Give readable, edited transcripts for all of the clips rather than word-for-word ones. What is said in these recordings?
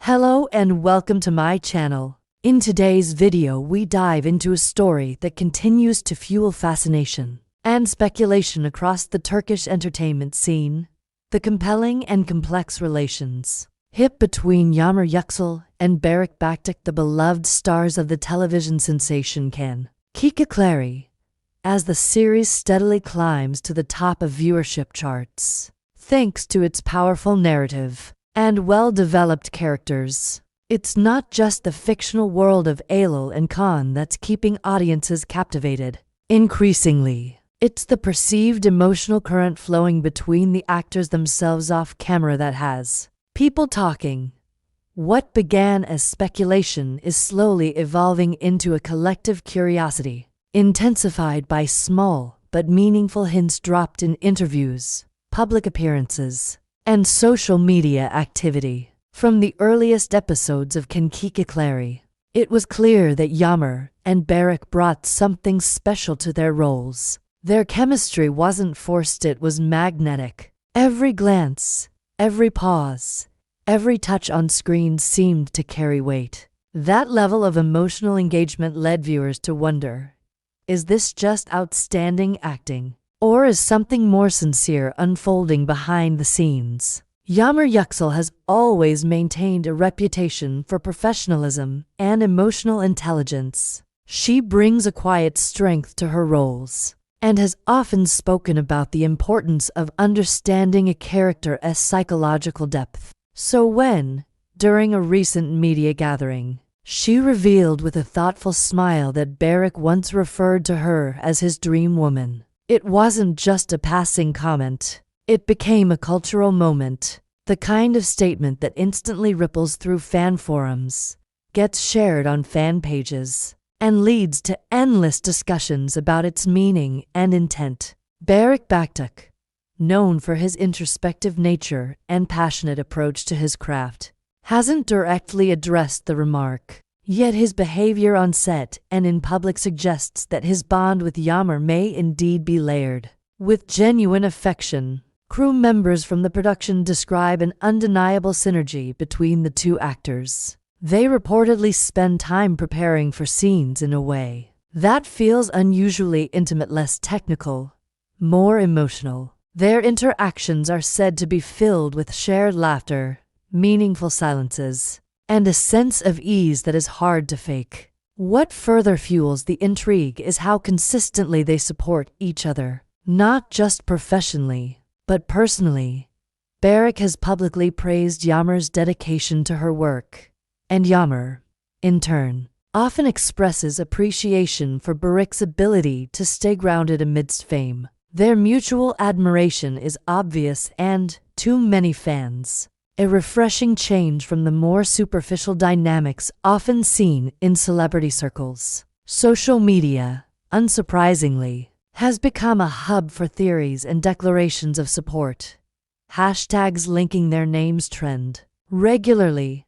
Hello and welcome to my channel. In today's video, we dive into a story that continues to fuel fascination and speculation across the Turkish entertainment scene: the compelling and complex relations between Yağmur Yüksel and Barış Baktık, the beloved stars of the television sensation Kikikleri, as the series steadily climbs to the top of viewership charts, thanks to its powerful narrative and well-developed characters. It's not just the fictional world of Eylül and Kaan that's keeping audiences captivated. Increasingly, it's the perceived emotional current flowing between the actors themselves off camera that has people talking. What began as speculation is slowly evolving into a collective curiosity, intensified by small but meaningful hints dropped in interviews, public appearances, and social media activity. From the earliest episodes of Kikikleri, it was clear that Yağmur and Barış brought something special to their roles. Their chemistry wasn't forced, it was magnetic. Every glance, every pause, every touch on screen seemed to carry weight. That level of emotional engagement led viewers to wonder, is this just outstanding acting, or is something more sincere unfolding behind the scenes? Yağmur Yüksel has always maintained a reputation for professionalism and emotional intelligence. She brings a quiet strength to her roles and has often spoken about the importance of understanding a character's psychological depth. So when, during a recent media gathering, she revealed with a thoughtful smile that Barış once referred to her as his dream woman, it wasn't just a passing comment. It became a cultural moment, the kind of statement that instantly ripples through fan forums, gets shared on fan pages, and leads to endless discussions about its meaning and intent. Barış Baktık, known for his introspective nature and passionate approach to his craft, hasn't directly addressed the remark. Yet his behavior on set and in public suggests that his bond with Yağmur may indeed be layered with genuine affection. Crew members from the production describe an undeniable synergy between the two actors. They reportedly spend time preparing for scenes in a way that feels unusually intimate, less technical, more emotional. Their interactions are said to be filled with shared laughter, meaningful silences, and a sense of ease that is hard to fake. What further fuels the intrigue is how consistently they support each other, not just professionally, but personally. Barış has publicly praised Yağmur's dedication to her work, and Yağmur, in turn, often expresses appreciation for Barış's ability to stay grounded amidst fame. Their mutual admiration is obvious and, to many fans, a refreshing change from the more superficial dynamics often seen in celebrity circles. Social media, unsurprisingly, has become a hub for theories and declarations of support. Hashtags linking their names trend regularly.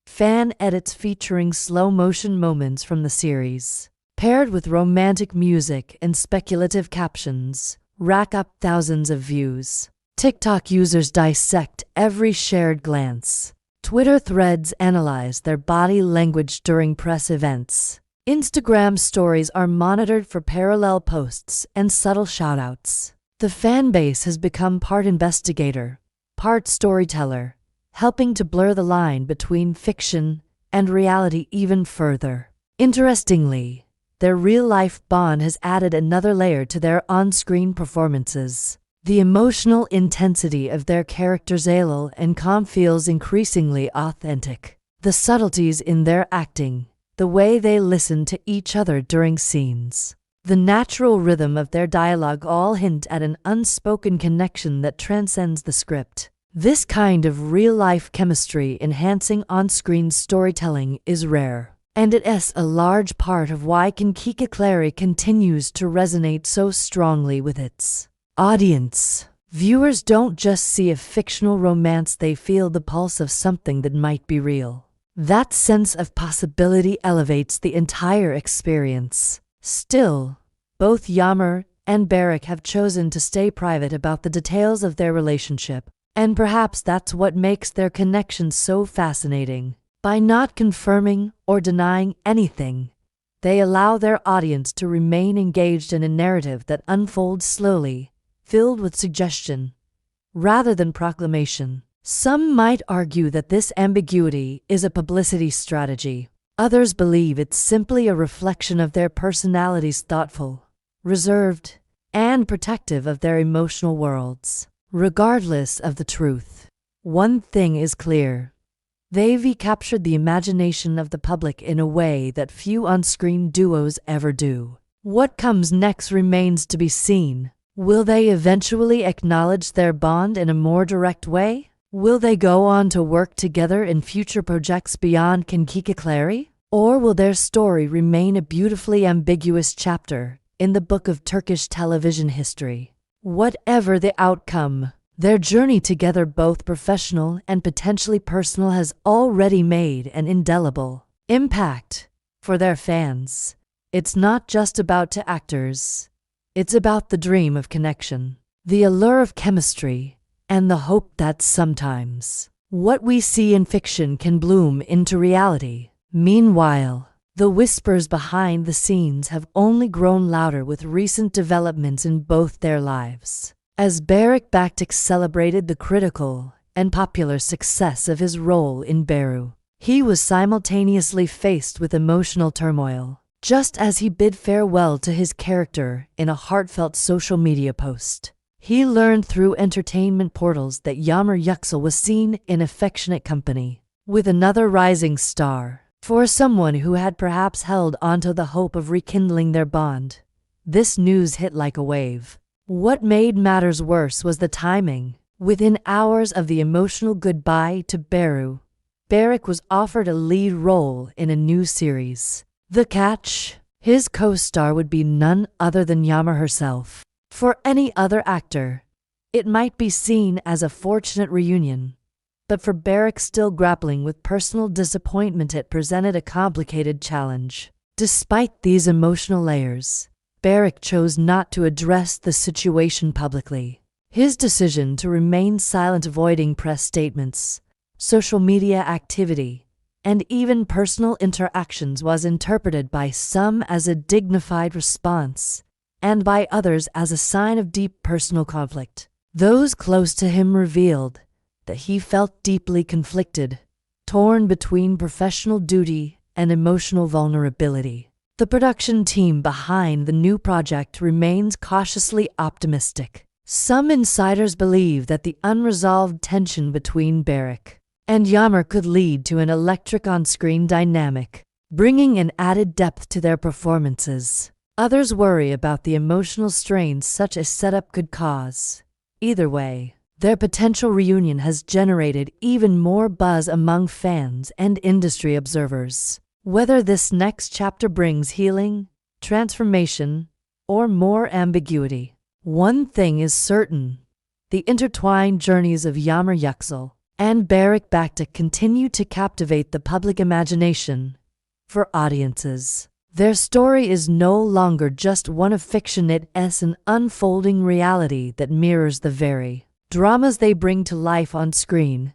Fan edits featuring slow-motion moments from the series, paired with romantic music and speculative captions, rack up thousands of views. TikTok users dissect every shared glance. Twitter threads analyze their body language during press events. Instagram stories are monitored for parallel posts and subtle shoutouts. The fan base has become part investigator, part storyteller, helping to blur the line between fiction and reality even further. Interestingly, their real-life bond has added another layer to their on-screen performances. The emotional intensity of their characters Eylül and Kaan feels increasingly authentic. The subtleties in their acting, the way they listen to each other during scenes, the natural rhythm of their dialogue all hint at an unspoken connection that transcends the script. This kind of real-life chemistry enhancing on-screen storytelling is rare, and it is a large part of why Kikikleri continues to resonate so strongly with its audience. Viewers don't just see a fictional romance, they feel the pulse of something that might be real. That sense of possibility elevates the entire experience. Still, both Yağmur and Barış have chosen to stay private about the details of their relationship, and perhaps that's what makes their connection so fascinating. By not confirming or denying anything, they allow their audience to remain engaged in a narrative that unfolds slowly, filled with suggestion, rather than proclamation. Some might argue that this ambiguity is a publicity strategy. Others believe it's simply a reflection of their personalities, thoughtful, reserved, and protective of their emotional worlds. Regardless of the truth, one thing is clear. They've captured the imagination of the public in a way that few on-screen duos ever do. What comes next remains to be seen. Will they eventually acknowledge their bond in a more direct way? Will they go on to work together in future projects beyond Kinkikikleri? Or will their story remain a beautifully ambiguous chapter in the book of Turkish television history? Whatever the outcome, their journey together, both professional and potentially personal, has already made an indelible impact for their fans. It's not just about two actors. It's about the dream of connection, the allure of chemistry, and the hope that sometimes what we see in fiction can bloom into reality. Meanwhile, the whispers behind the scenes have only grown louder with recent developments in both their lives. As Barış Baktik celebrated the critical and popular success of his role in Beru, he was simultaneously faced with emotional turmoil. Just as he bid farewell to his character in a heartfelt social media post, he learned through entertainment portals that Yağmur Yüksel was seen in affectionate company with another rising star. For someone who had perhaps held onto the hope of rekindling their bond, this news hit like a wave. What made matters worse was the timing. Within hours of the emotional goodbye to Beru, Barış was offered a lead role in a new series. The catch? His co-star would be none other than Yağmur herself. For any other actor, it might be seen as a fortunate reunion. But for Barış, still grappling with personal disappointment, it presented a complicated challenge. Despite these emotional layers, Barış chose not to address the situation publicly. His decision to remain silent, avoiding press statements, social media activity, and even personal interactions, was interpreted by some as a dignified response, and by others as a sign of deep personal conflict. Those close to him revealed that he felt deeply conflicted, torn between professional duty and emotional vulnerability. The production team behind the new project remains cautiously optimistic. Some insiders believe that the unresolved tension between Barış and Yağmur could lead to an electric on-screen dynamic, bringing an added depth to their performances. Others worry about the emotional strain such a setup could cause. Either way, their potential reunion has generated even more buzz among fans and industry observers. Whether this next chapter brings healing, transformation, or more ambiguity, one thing is certain: the intertwined journeys of Yağmur Yüksel and Barış Baktik continue to captivate the public imagination. For audiences, their story is no longer just one of fiction, it is an unfolding reality that mirrors the very dramas they bring to life on screen.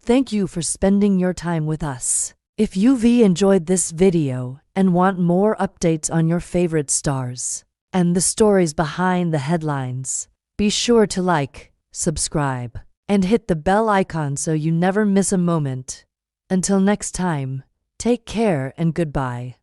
Thank you for spending your time with us. If you've enjoyed this video and want more updates on your favorite stars and the stories behind the headlines, be sure to like, subscribe, and hit the bell icon so you never miss a moment. Until next time, take care and goodbye.